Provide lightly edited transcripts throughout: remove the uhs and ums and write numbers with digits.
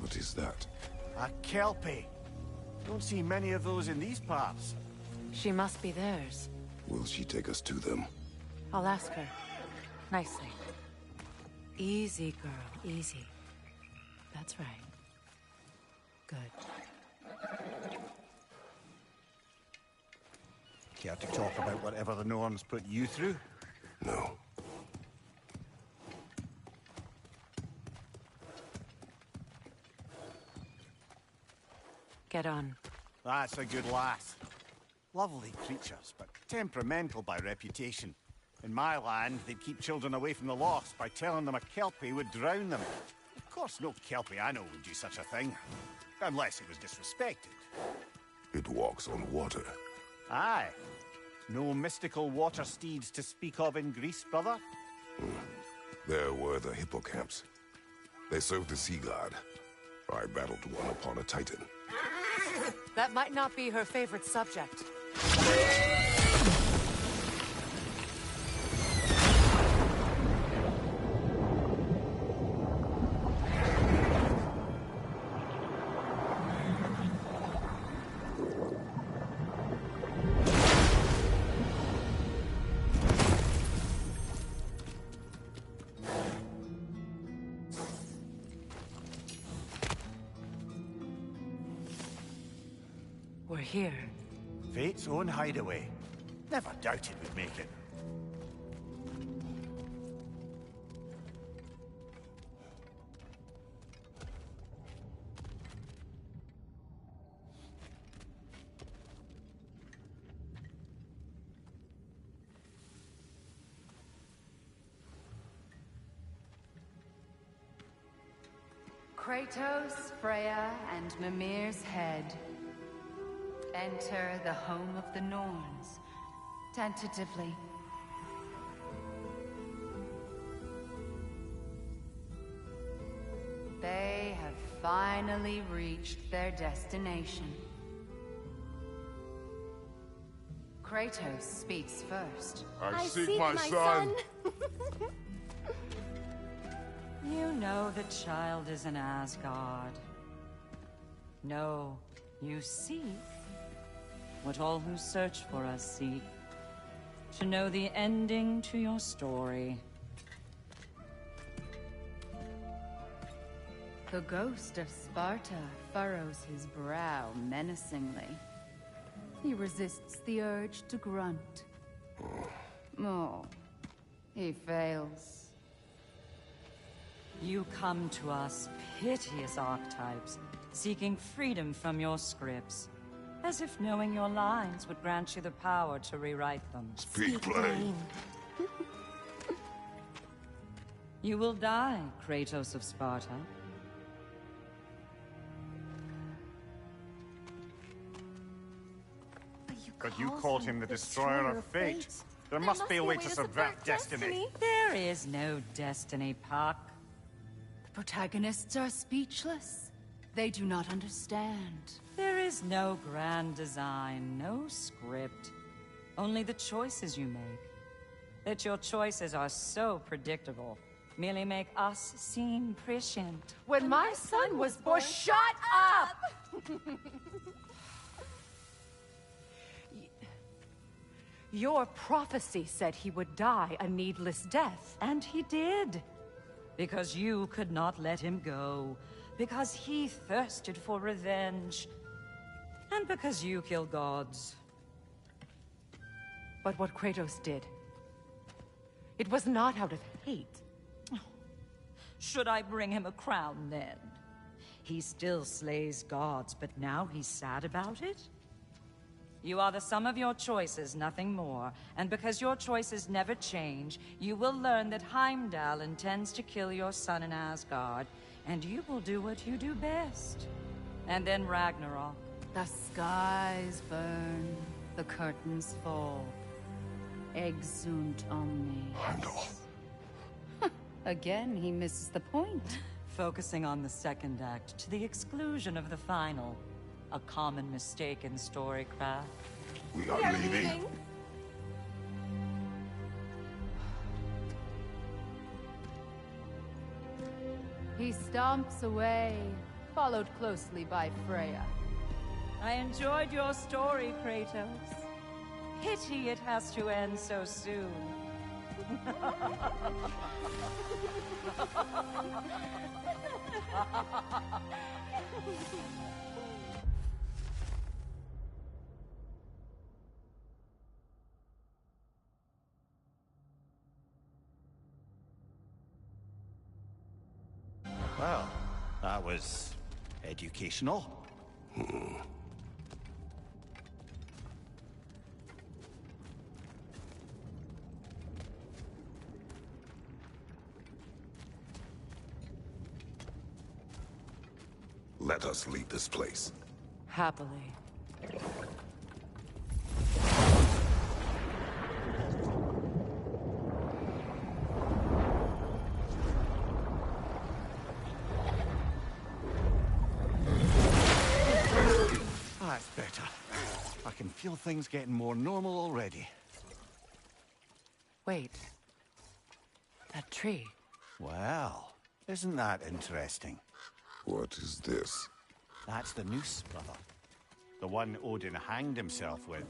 What is that? A kelpie. Don't see many of those in these parts. She must be theirs. Will she take us to them? I'll ask her. Nicely. Easy, girl. Easy. That's right. Good. Care to talk about whatever the Norns put you through? No. Get on. That's a good lass. Lovely creatures, but temperamental by reputation. In my land, they'd keep children away from the lost by telling them a kelpie would drown them. Of course, no kelpie I know would do such a thing. Unless it was disrespected. It walks on water. Aye. No mystical water steeds to speak of in Greece, brother? There were the hippocamps. They served the sea god. I battled one upon a titan. That might not be her favorite subject. We're here. Fate's own hideaway. Never doubted we'd make it. Kratos, Freya, and Mimir's head. Enter the home of the Norns, tentatively. They have finally reached their destination. Kratos speaks first. I seek my son. You know the child is in Asgard. No, you seek what all who search for us seek. To know the ending to your story. The ghost of Sparta furrows his brow menacingly. He resists the urge to grunt. Oh, he fails. You come to us, piteous archetypes, seeking freedom from your scripts. As if knowing your lines would grant you the power to rewrite them. Speak plain. You will die, Kratos of Sparta. But you called him the destroyer of fate. There must be a way to subvert destiny. There is no destiny, Puck. The protagonists are speechless. They do not understand. There is no grand design, no script. Only the choices you make. That your choices are so predictable merely make us seem prescient. When my son was born, shut up! Your prophecy said he would die a needless death. And he did. Because you could not let him go. Because he thirsted for revenge. And because you kill gods. But what Kratos did, it was not out of hate. Should I bring him a crown then? He still slays gods, but now he's sad about it? You are the sum of your choices, nothing more. And because your choices never change, you will learn that Heimdall intends to kill your son in Asgard, and you will do what you do best. And then Ragnarok. The skies burn, the curtains fall. Exunt omnes. Heimdall. Again, he misses the point. Focusing on the second act to the exclusion of the final. A common mistake in storycraft. We are leaving. He stomps away, followed closely by Freya. I enjoyed your story, Kratos. Pity it has to end so soon. Well, that was educational. Let us leave this place. Happily. That's better. I can feel things getting more normal already. Wait. That tree. Well, isn't that interesting? What is this? That's the noose, brother. The one Odin hanged himself with.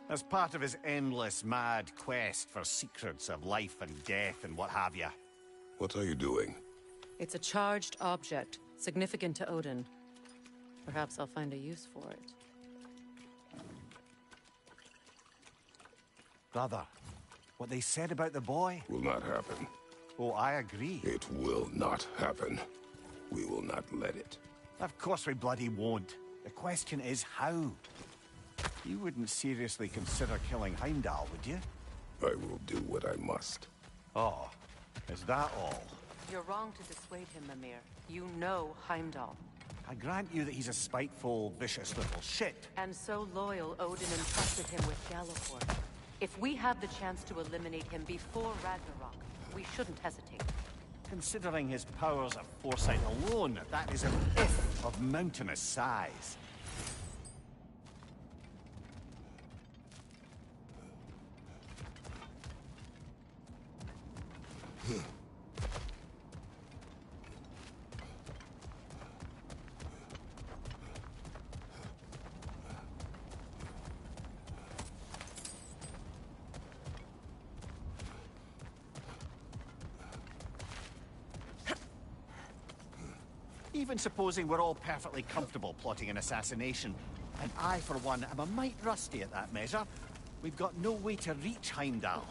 As part of his endless, mad quest for secrets of life and death and what have you. What are you doing? It's a charged object, significant to Odin. Perhaps I'll find a use for it. Brother, what they said about the boy? Will not happen. Oh, I agree. It will not happen. We will not let it. Of course we bloody won't. The question is how. You wouldn't seriously consider killing Heimdall, would you? I will do what I must. Oh, is that all? You're wrong to dissuade him, Mimir. You know Heimdall. I grant you that he's a spiteful, vicious little shit. And so loyal, Odin entrusted him with Gjallarhorn. If we have the chance to eliminate him before Ragnarok, we shouldn't hesitate. Considering his powers of foresight alone, that is an if of mountainous size. Even supposing we're all perfectly comfortable plotting an assassination, and I, for one, am a mite rusty at that measure, we've got no way to reach Heimdall,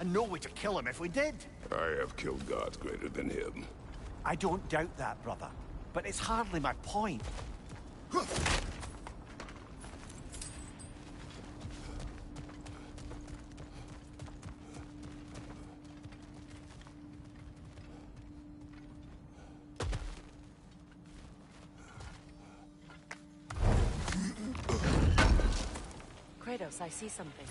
and no way to kill him if we did. I have killed gods greater than him. I don't doubt that, brother, but it's hardly my point. Kratos, I see something.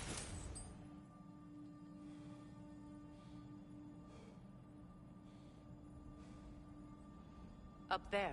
Up there.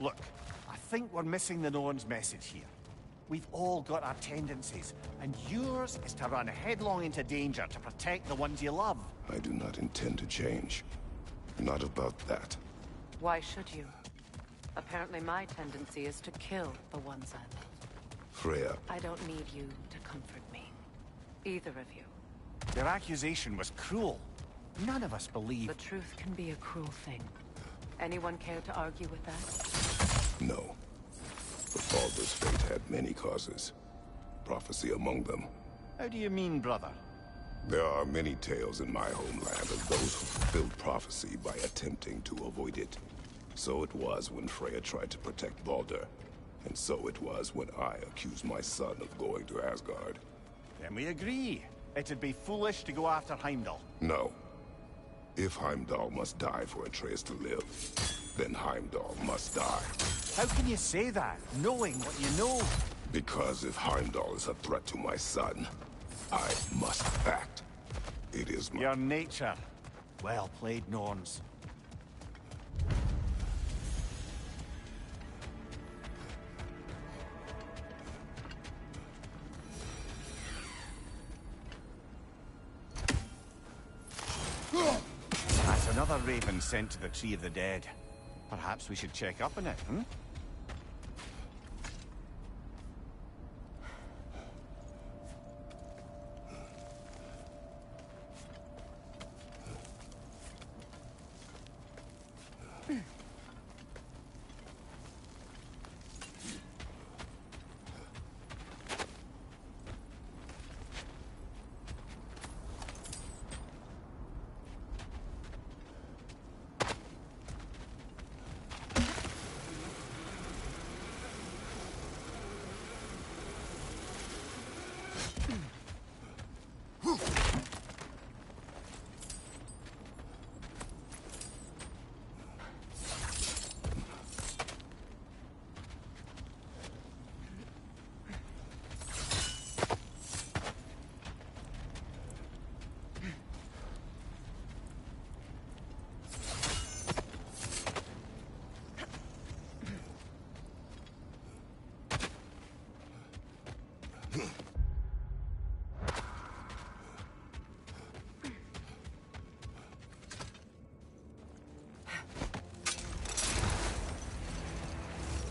Look, I think we're missing the Norn's message here. We've all got our tendencies, and yours is to run headlong into danger to protect the ones you love. I do not intend to change. Not about that. Why should you? Apparently my tendency is to kill the ones I love. Freya, I don't need you to comfort me. Either of you. Their accusation was cruel. None of us believe. The truth can be a cruel thing. Anyone care to argue with that? No. But Baldur's fate had many causes. Prophecy among them. How do you mean, brother? There are many tales in my homeland of those who fulfilled prophecy by attempting to avoid it. So it was when Freya tried to protect Baldur. And so it was when I accused my son of going to Asgard. Then we agree. It'd be foolish to go after Heimdall. No. If Heimdall must die for Atreus to live, then Heimdall must die. How can you say that, knowing what you know? Because if Heimdall is a threat to my son, I must act. It is my... Your nature. Well played, Norns. That's another raven sent to the Tree of the Dead. Perhaps we should check up on it, hmm?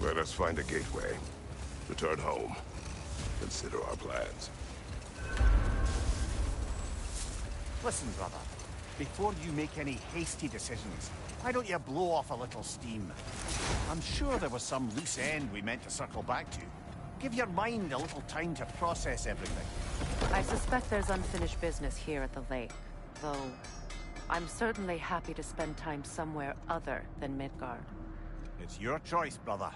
Let us find a gateway. Return home. Consider our plans. Listen, brother. Before you make any hasty decisions, why don't you blow off a little steam? I'm sure there was some loose end we meant to circle back to. Give your mind a little time to process everything. I suspect there's unfinished business here at the lake, though I'm certainly happy to spend time somewhere other than Midgard. It's your choice, brother.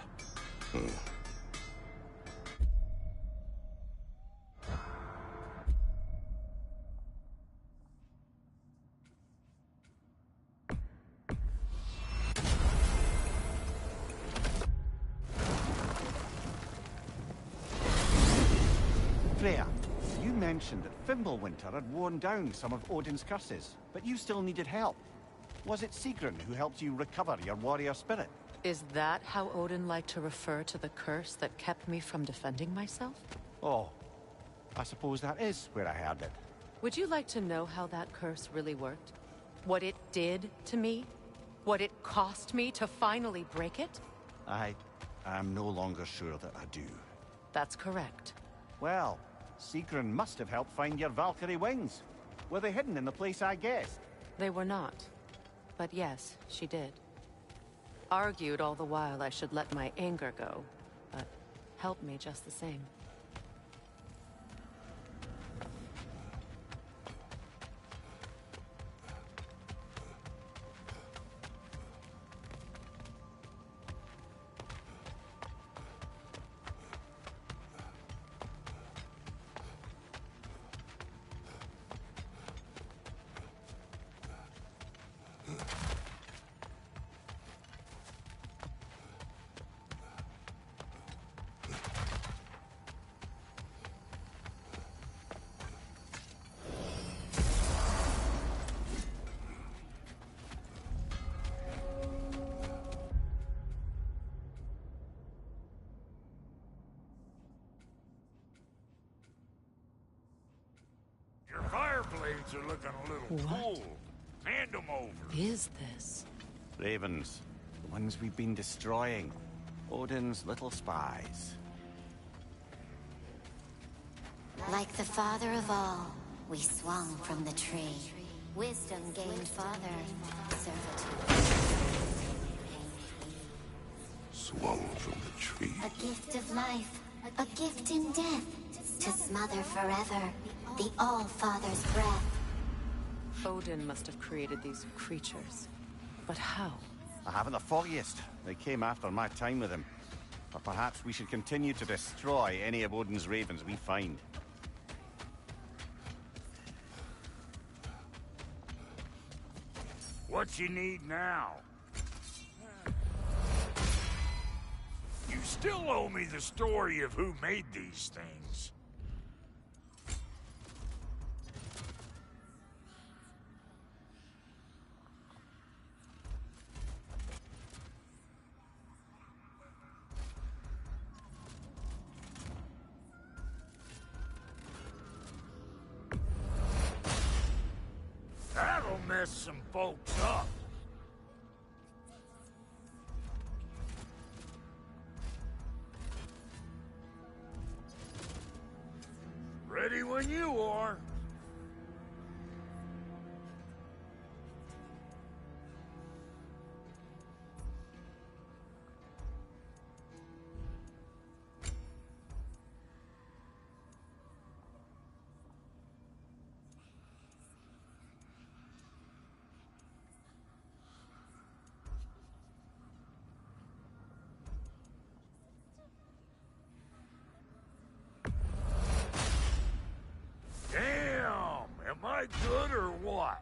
Freya, you mentioned that Fimbulwinter had worn down some of Odin's curses, but you still needed help. Was it Sigrun who helped you recover your warrior spirit? Is that how Odin liked to refer to the curse that kept me from defending myself? Oh, I suppose that is where I heard it. Would you like to know how that curse really worked? What it did to me? What it cost me to finally break it? I am no longer sure that I do. That's correct. Well, Sigrun must have helped find your Valkyrie wings. Were they hidden in the place I guessed? They were not. But yes, she did. Argued all the while I should let my anger go, but helped me just the same. Your fireblades are looking a little cold. Hand them over. Is this? Ravens. The ones we've been destroying. Odin's little spies. Like the father of all, we swung from the tree. Wisdom gained father, servitude. swung from the tree. A gift of life, a gift in death, to smother forever the All-Father's breath. Odin must have created these creatures. But how? I haven't the foggiest. They came after my time with him. But perhaps we should continue to destroy any of Odin's ravens we find. What you need now? You still owe me the story of who made these things. That'll mess some folks up. Ready when you are. Am I good or what?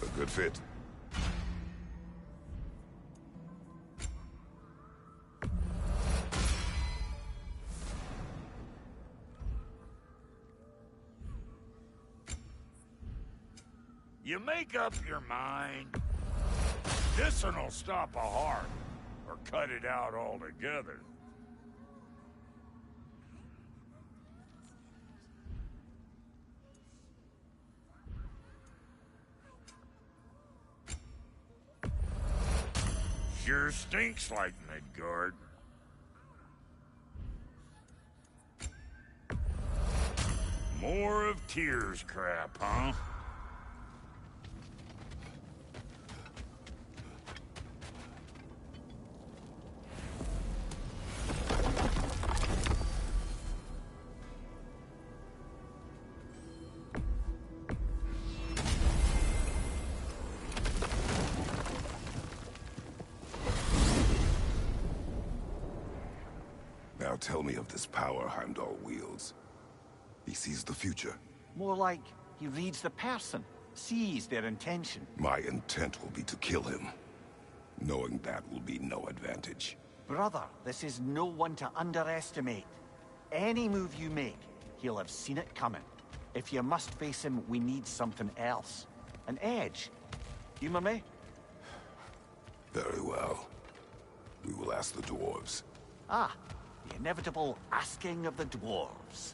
A good fit. You make up your mind. This one'll stop a heart, or cut it out altogether. Sure stinks like Midgard. More of Tyr's crap, huh? Now tell me of this power Heimdall wields. He sees the future. More like he reads the person, sees their intention. My intent will be to kill him. Knowing that will be no advantage. Brother, this is no one to underestimate. Any move you make, he'll have seen it coming. If you must face him, we need something else. An edge. Humor me? Very well. We will ask the dwarves. Ah, the inevitable asking of the dwarves.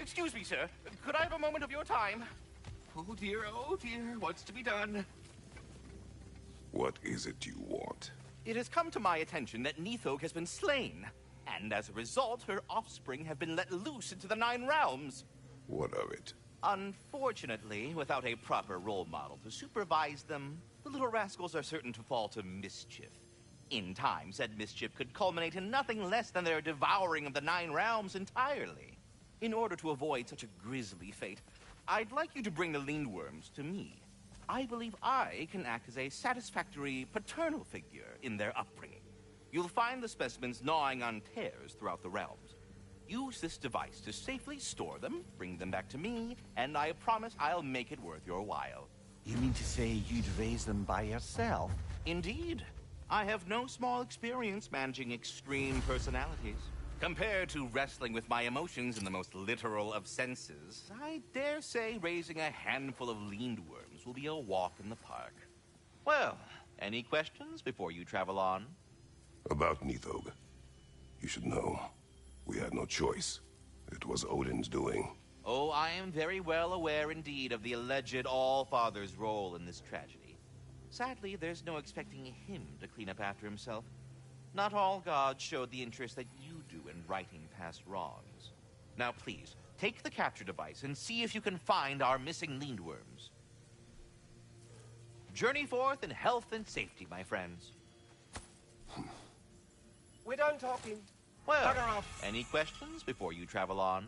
Excuse me, sir. Could I have a moment of your time? Oh dear, what's to be done? What is it you want? It has come to my attention that Nithog has been slain, and as a result, her offspring have been let loose into the Nine Realms. What of it? Unfortunately, without a proper role model to supervise them, the little rascals are certain to fall to mischief. In time, said mischief could culminate in nothing less than their devouring of the Nine Realms entirely. In order to avoid such a grisly fate, I'd like you to bring the lindworms to me. I believe I can act as a satisfactory paternal figure in their upbringing. You'll find the specimens gnawing on tears throughout the realms. Use this device to safely store them, bring them back to me, and I promise I'll make it worth your while. You mean to say you'd raise them by yourself? Indeed. I have no small experience managing extreme personalities. Compared to wrestling with my emotions in the most literal of senses, I dare say raising a handful of lindworms will be a walk in the park. Well, any questions before you travel on? About Nithog. You should know, we had no choice. It was Odin's doing. Oh, I am very well aware indeed of the alleged All-Father's role in this tragedy. Sadly, there's no expecting him to clean up after himself. Not all gods showed the interest that you do in righting past wrongs. Now please, take the capture device and see if you can find our missing lindworms. Journey forth in health and safety, my friends. We're done talking. Well, Bugger off. any questions before you travel on?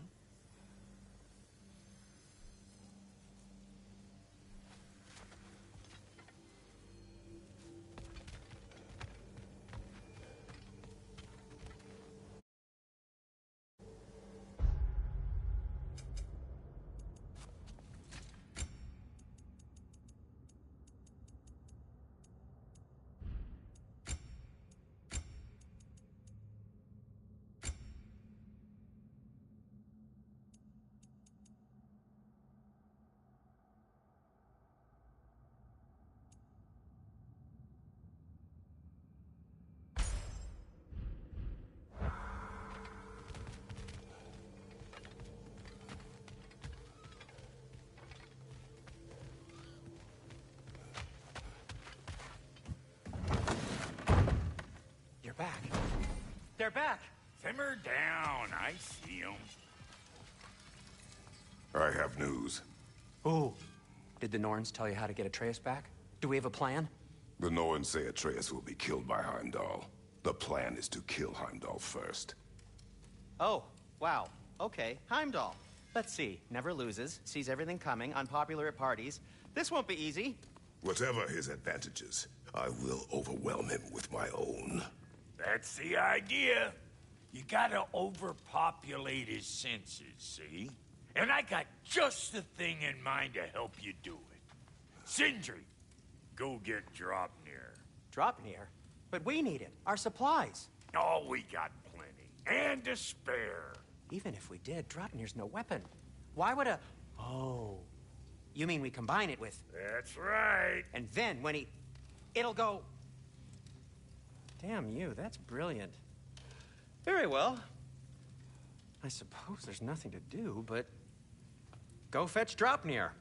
Back. They're back. Simmer down. I see them. I have news. Oh. Did the Norns tell you how to get Atreus back? Do we have a plan? The Norns say Atreus will be killed by Heimdall. The plan is to kill Heimdall first. Oh, wow. Okay, Heimdall. Let's see. Never loses, sees everything coming, unpopular at parties. This won't be easy. Whatever his advantages, I will overwhelm him with my own. That's the idea. You gotta overpopulate his senses, see? And I got just the thing in mind to help you do it. Sindri, go get Dropnir. Dropnir? But we need it. Our supplies. Oh, we got plenty. And to spare. Even if we did, Dropnir's no weapon. Why would a... Oh. You mean we combine it with... That's right. And then when he... It'll go... Damn you, that's brilliant. Very well. I suppose there's nothing to do, but... Go fetch Dropnir.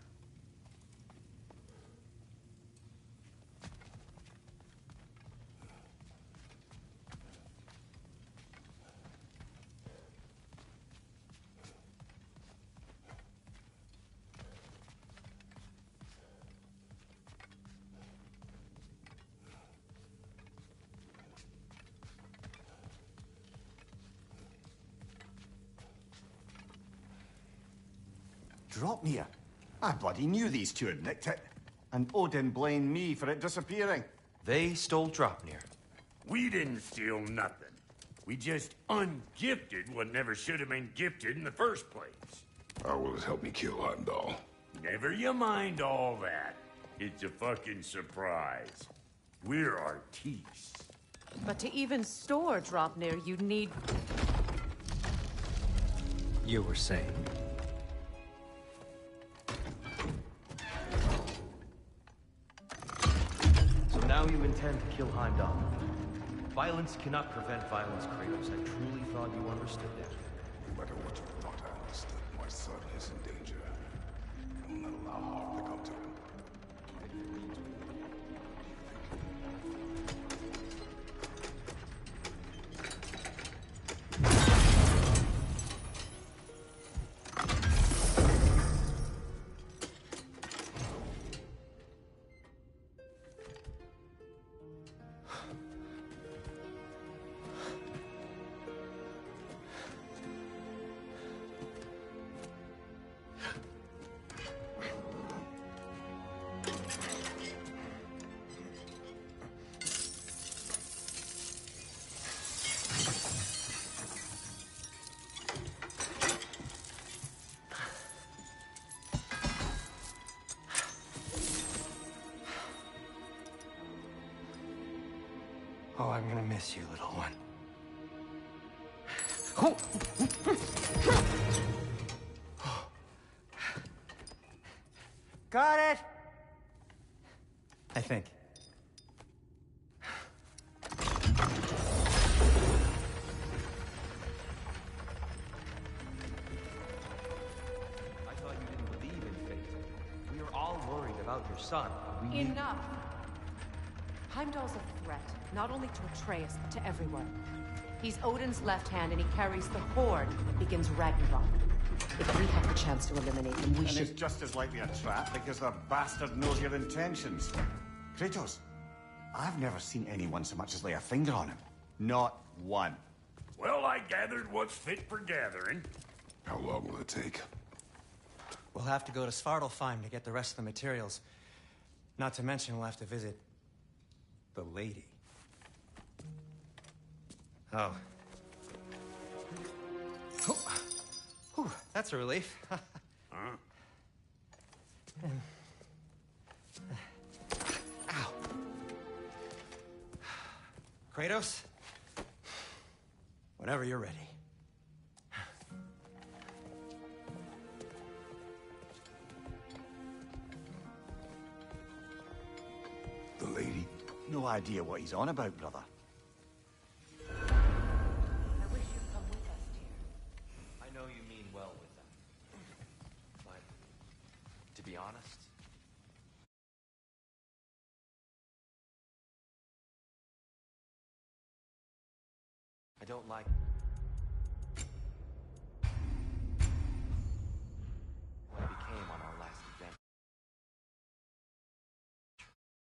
Dropnir. I bloody knew these two had nicked it. And Odin blamed me for it disappearing. They stole Dropnir. We didn't steal nothing. We just ungifted what never should have been gifted in the first place. How will it help me kill Heimdall? Never you mind all that. It's a fucking surprise. We're artistes. But to even store Dropnir, you'd need... You were saying? So now you intend to kill Heimdall. Violence cannot prevent violence, Kratos. I truly thought you understood that. No matter what you thought I understood, my son is in danger. I will not allow harm to come to him. Oh, I'm gonna miss you, little one. Got it! I think. I thought you didn't believe in fate. We are all worried about your son. We need... Enough! Heimdall's a threat, not only to Atreus, but to everyone. He's Odin's left hand, and he carries the Horde that begins Ragnarok. If we have the chance to eliminate him, we should... it's just as likely a trap because the bastard knows your intentions. Kratos, I've never seen anyone so much as lay a finger on him. Not one. Well, I gathered what's fit for gathering. How long will it take? We'll have to go to Svartalfheim to get the rest of the materials. Not to mention we'll have to visit... the lady. Oh. Whew, that's a relief. Ow. Kratos? Whenever you're ready. The lady? No idea what he's on about, brother. I wish you'd come with us, dear. I know you mean well with them. But, to be honest, I don't like...